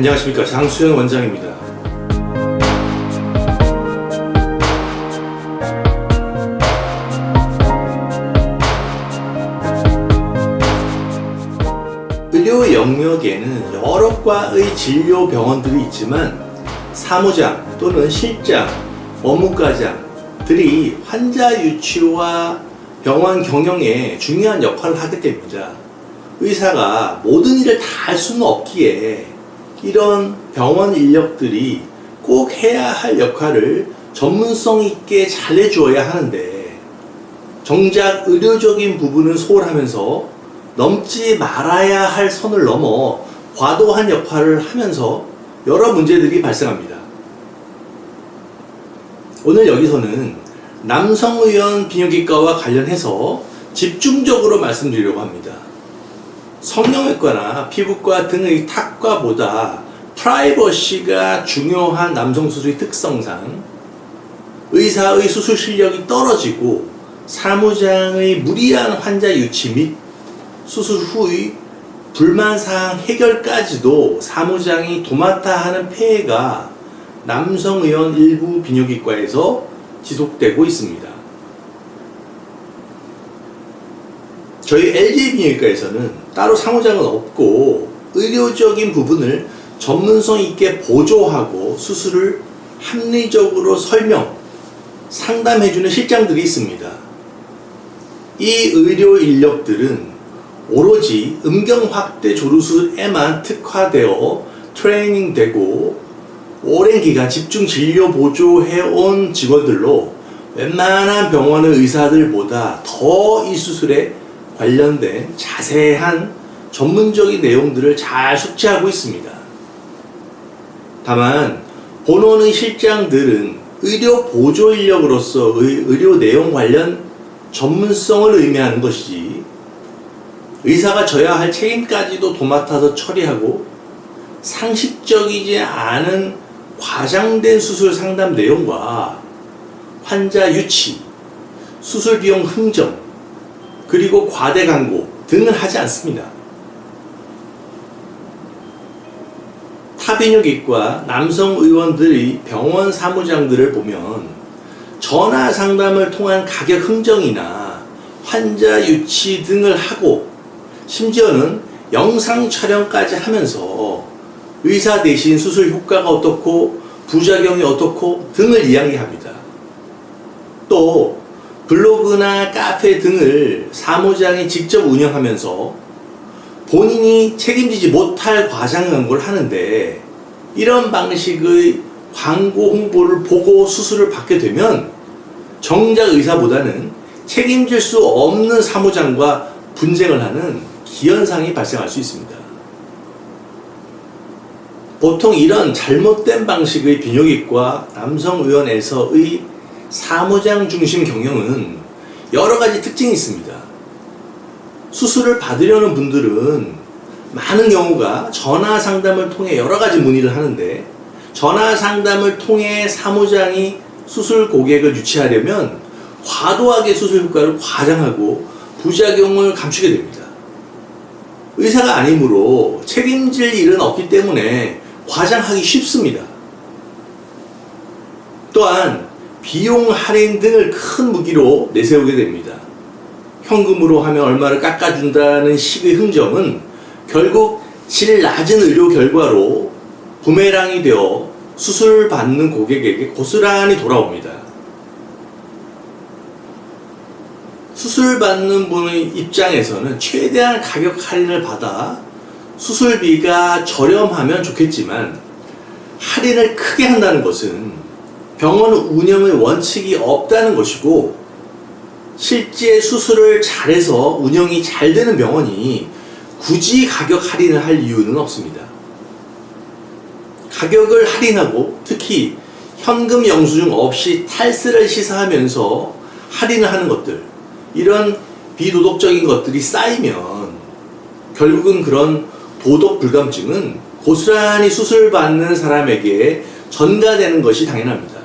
안녕하십니까, 장수현 원장입니다. 의료 영역에는 여러 과의 진료 병원들이 있지만 사무장 또는 실장, 업무과장들이 환자 유치와 병원 경영에 중요한 역할을 하게 됩니다. 의사가 모든 일을 다 할 수는 없기에 이런 병원 인력들이 꼭 해야 할 역할을 전문성 있게 잘 해주어야 하는데, 정작 의료적인 부분은 소홀하면서 넘지 말아야 할 선을 넘어 과도한 역할을 하면서 여러 문제들이 발생합니다. 오늘 여기서는 남성의원 비뇨기과와 관련해서 집중적으로 말씀드리려고 합니다. 성형외과나 피부과 등의 탁과보다 프라이버시가 중요한 남성 수술의 특성상 의사의 수술 실력이 떨어지고 사무장의 무리한 환자 유치 및 수술 후의 불만사항 해결까지도 사무장이 도맡아 하는 폐해가 남성의원 일부 비뇨기과에서 지속되고 있습니다. 저희 LG 비뇨기과에서는 따로 사무장은 없고 의료적인 부분을 전문성 있게 보조하고 수술을 합리적으로 설명, 상담해주는 실장들이 있습니다. 이 의료 인력들은 오로지 음경 확대 조루술에만 특화되어 트레이닝되고 오랜 기간 집중 진료 보조해온 직원들로 웬만한 병원의 의사들보다 더 이 수술에 관련된 자세한 전문적인 내용들을 잘 숙지하고 있습니다. 다만 본원의 실장들은 의료 보조 인력으로서의 의료 내용 관련 전문성을 의미하는 것이지 의사가 져야 할 책임까지도 도맡아서 처리하고 상식적이지 않은 과장된 수술 상담 내용과 환자 유치, 수술 비용 흥정, 그리고 과대 광고 등을 하지 않습니다. 타비뇨기과 남성 의원들의 병원 사무장들을 보면 전화 상담을 통한 가격 흥정이나 환자 유치 등을 하고 심지어는 영상 촬영까지 하면서 의사 대신 수술 효과가 어떻고 부작용이 어떻고 등을 이야기합니다. 또 블로그나 카페 등을 사무장이 직접 운영하면서 본인이 책임지지 못할 과장 광고를 하는데, 이런 방식의 광고 홍보를 보고 수술을 받게 되면 정작 의사보다는 책임질 수 없는 사무장과 분쟁을 하는 기현상이 발생할 수 있습니다. 보통 이런 잘못된 방식의 비뇨기과 남성의원에서의 사무장 중심 경영은 여러 가지 특징이 있습니다. 수술을 받으려는 분들은 많은 경우가 전화 상담을 통해 여러 가지 문의를 하는데, 전화 상담을 통해 사무장이 수술 고객을 유치하려면 과도하게 수술 효과를 과장하고 부작용을 감추게 됩니다. 의사가 아니므로 책임질 일은 없기 때문에 과장하기 쉽습니다. 또한 비용 할인 등을 큰 무기로 내세우게 됩니다. 현금으로 하면 얼마를 깎아준다는 식의 흥정은 결국 질 낮은 의료 결과로 부메랑이 되어 수술 받는 고객에게 고스란히 돌아옵니다. 수술 받는 분의 입장에서는 최대한 가격 할인을 받아 수술비가 저렴하면 좋겠지만, 할인을 크게 한다는 것은 병원 운영의 원칙이 없다는 것이고, 실제 수술을 잘해서 운영이 잘 되는 병원이 굳이 가격 할인을 할 이유는 없습니다. 가격을 할인하고 특히 현금 영수증 없이 탈세를 시사하면서 할인을 하는 것들, 이런 비도덕적인 것들이 쌓이면 결국은 그런 도덕 불감증은 고스란히 수술 받는 사람에게 전가되는 것이 당연합니다.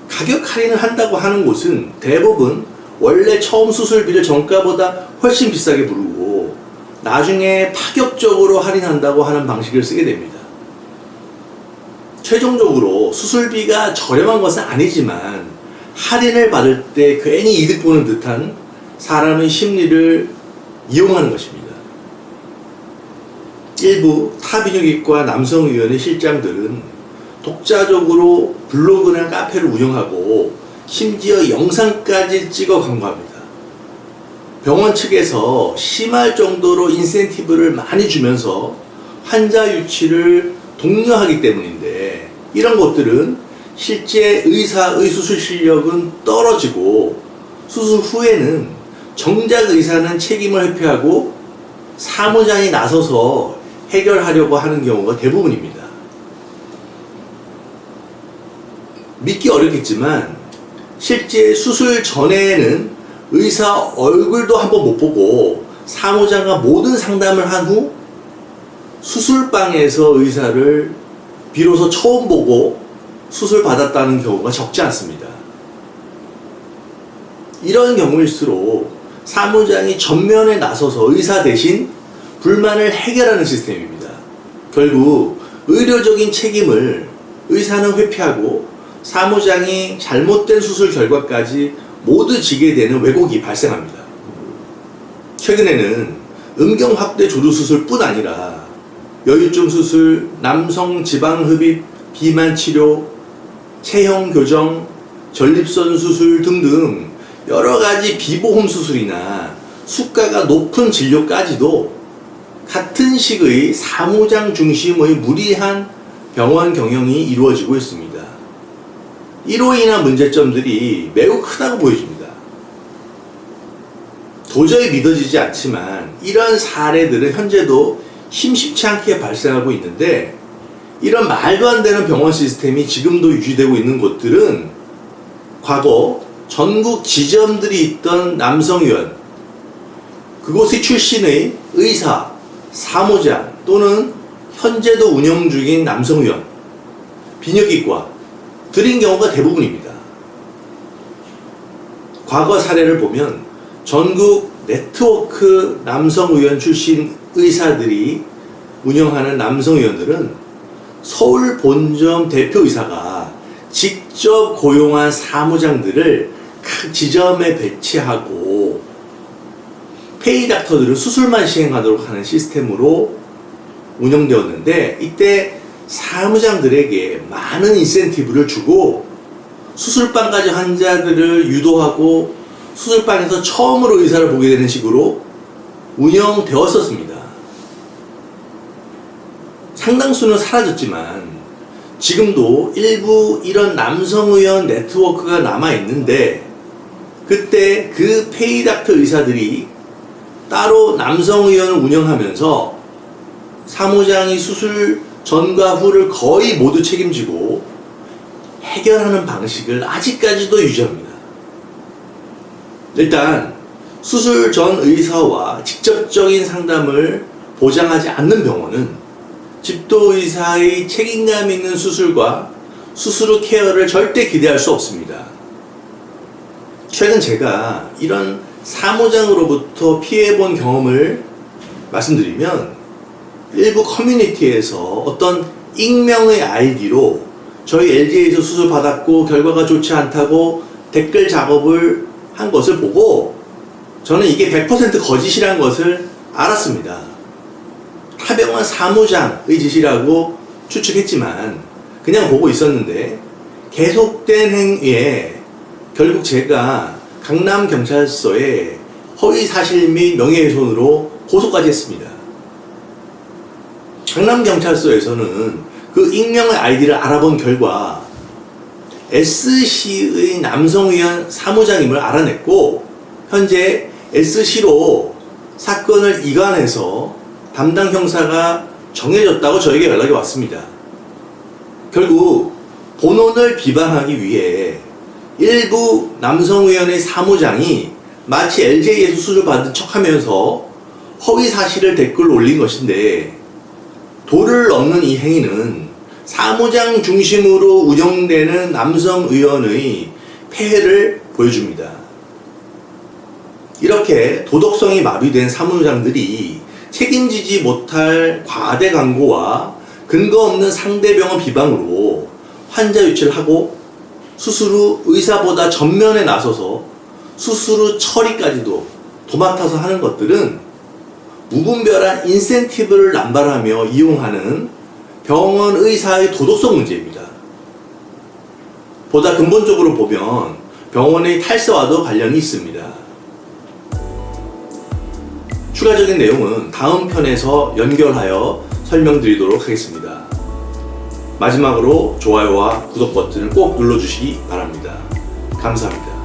가격 할인을 한다고 하는 곳은 대부분 원래 처음 수술비를 정가보다 훨씬 비싸게 부르고 나중에 파격적으로 할인한다고 하는 방식을 쓰게 됩니다. 최종적으로 수술비가 저렴한 것은 아니지만 할인을 받을 때 괜히 이득 보는 듯한 사람의 심리를 이용하는 것입니다. 일부 타비뇨기과 남성의원의 실장들은 독자적으로 블로그나 카페를 운영하고 심지어 영상까지 찍어 광고합니다. 병원 측에서 심할 정도로 인센티브를 많이 주면서 환자 유치를 독려하기 때문인데, 이런 것들은 실제 의사의 수술 실력은 떨어지고 수술 후에는 정작 의사는 책임을 회피하고 사무장이 나서서 해결하려고 하는 경우가 대부분입니다. 믿기 어렵겠지만 실제 수술 전에는 의사 얼굴도 한번 못 보고 사무장과 모든 상담을 한 후 수술방에서 의사를 비로소 처음 보고 수술 받았다는 경우가 적지 않습니다. 이런 경우일수록 사무장이 전면에 나서서 의사 대신 불만을 해결하는 시스템입니다. 결국 의료적인 책임을 의사는 회피하고 사무장이 잘못된 수술 결과까지 모두 지게 되는 왜곡이 발생합니다. 최근에는 음경 확대 조루 수술뿐 아니라 여유증 수술, 남성 지방 흡입 비만 치료, 체형 교정, 전립선 수술 등등 여러 가지 비보험 수술이나 수가가 높은 진료까지도 같은 시의 사무장 중심의 무리한 병원 경영이 이루어지고 있습니다. 이로 인한 문제점들이 매우 크다고 보여집니다. 도저히 믿어지지 않지만 이런 사례들은 현재도 심심치 않게 발생하고 있는데, 이런 말도 안 되는 병원 시스템이 지금도 유지되고 있는 곳들은 과거 전국 지점들이 있던 남성의원, 그곳의 출신의 의사, 사무장 또는 현재도 운영 중인 남성의원, 비뇨기과 들인 경우가 대부분입니다. 과거 사례를 보면 전국 네트워크 남성의원 출신 의사들이 운영하는 남성의원들은 서울 본점 대표의사가 직접 고용한 사무장들을 각 지점에 배치하고 페이닥터들은 수술만 시행하도록 하는 시스템으로 운영되었는데, 이때 사무장들에게 많은 인센티브를 주고 수술방까지 환자들을 유도하고 수술방에서 처음으로 의사를 보게 되는 식으로 운영되었었습니다. 상당수는 사라졌지만 지금도 일부 이런 남성의원 네트워크가 남아있는데, 그때 그 페이닥터 의사들이 따로 남성의원을 운영하면서 사무장이 수술 전과 후를 거의 모두 책임지고 해결하는 방식을 아직까지도 유지합니다. 일단 수술 전 의사와 직접적인 상담을 보장하지 않는 병원은 집도의사의 책임감 있는 수술과 수술 후 케어를 절대 기대할 수 없습니다. 최근 제가 이런 사무장으로부터 피해본 경험을 말씀드리면, 일부 커뮤니티에서 어떤 익명의 아이디로 저희 LG에서 수술 받았고 결과가 좋지 않다고 댓글 작업을 한 것을 보고 저는 이게 100% 거짓이란 것을 알았습니다. 타병원 사무장의 짓이라고 추측했지만 그냥 보고 있었는데, 계속된 행위에 결국 제가 강남경찰서에 허위사실 및 명예훼손으로 고소까지 했습니다. 강남경찰서에서는 그 익명의 아이디를 알아본 결과 SC의 남성의원 사무장임을 알아냈고, 현재 SC로 사건을 이관해서 담당 형사가 정해졌다고 저에게 연락이 왔습니다. 결국 본원을 비방하기 위해 일부 남성의원의 사무장이 마치 LJ에서 수술받은 척하면서 허위사실을 댓글로 올린 것인데, 도를 넘는 이 행위는 사무장 중심으로 운영되는 남성의원의 폐해를 보여줍니다. 이렇게 도덕성이 마비된 사무장들이 책임지지 못할 과대 광고와 근거 없는 상대병원 비방으로 환자 유치를 하고 수술 후 의사보다 전면에 나서서 수술 후 처리까지도 도맡아서 하는 것들은 무분별한 인센티브를 남발하며 이용하는 병원 의사의 도덕성 문제입니다. 보다 근본적으로 보면 병원의 탈세와도 관련이 있습니다. 추가적인 내용은 다음 편에서 연결하여 설명드리도록 하겠습니다. 마지막으로 좋아요와 구독 버튼을 꼭 눌러주시기 바랍니다. 감사합니다.